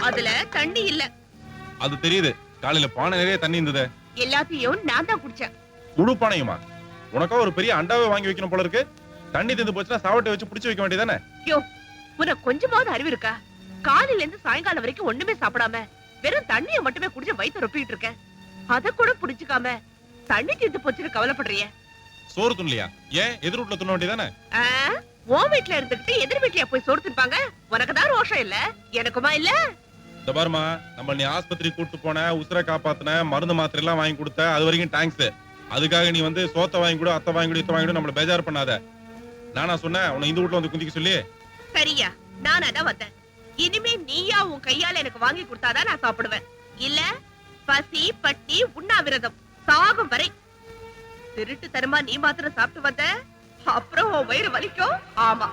அதுல தண்ணி இல்ல. அது தெரியுது. காலையில பானை நிறைய தண்ணி இருந்தது. எல்லாத்தையும் நான் தான் குடிச்சேன். முழு பானையுமா? உனக்கா ஒரு பெரிய அண்டாவை வாங்கி வைக்கணும் போல இருக்கு. தண்ணி தீர்ந்து போச்சுன்னா சாவட்டை வச்சு புடிச்சு வைக்க வேண்டியதானே? யோ, உனக்கு கொஞ்சமாவது அறிவு இருக்கா? காலையில இருந்து சாயங்காலம் வரைக்கும் ஒண்ணுமே சாப்பிடாம வெறும் தண்ணியை மட்டுமே குடிச்சு வயிற்று ரொப்பிட்டு இருக்கேன். அத கூட புடிச்சுக்காம தண்ணி தீர்ந்து போச்சுன்னு கவலைப்படுறிய? சோறு துண்ணியா? ஏன் எதிர் வீட்டுல துண்ண வேண்டியதானே? உன் வீட்டுல இருந்துகிட்டு எதிர் வீட்டுல போய் சோறு தின்பாங்க? உனக்குதான் ரோஷம் இல்ல, எனக்குமா இல்ல? இந்த பாருமா, நம்ம நீ ஆஸ்பத்திரி கூட்டு போன, உசுரை காப்பாத்தின, மருந்து மாத்திரை எல்லாம் வாங்கி கொடுத்த, அது வரைக்கும் தேங்க்ஸ். அதுக்காக நீ வந்து சோத்த வாங்கி கொடு, அத்தை வாங்கி கொடு, இத்த வாங்கி கொடு நம்மள பேஜார் பண்ணாத. நானா சொன்னேன் உன்னை இந்த வீட்டுல வந்து குந்திக்க சொல்லி? சரியா, நான் அதான் வந்தேன். இனிமே நீயா உன் கையால எனக்கு வாங்கி கொடுத்தாதான் நான் சாப்பிடுவேன். இல்ல பசி பட்டி உண்ணாவிரதம் சாகும் வரை. திருட்டு தருமா நீ மாத்திரம் சாப்பிட்டு வந்த, அப்புறம் உன் வயிறு வலிக்கும். ஆமா.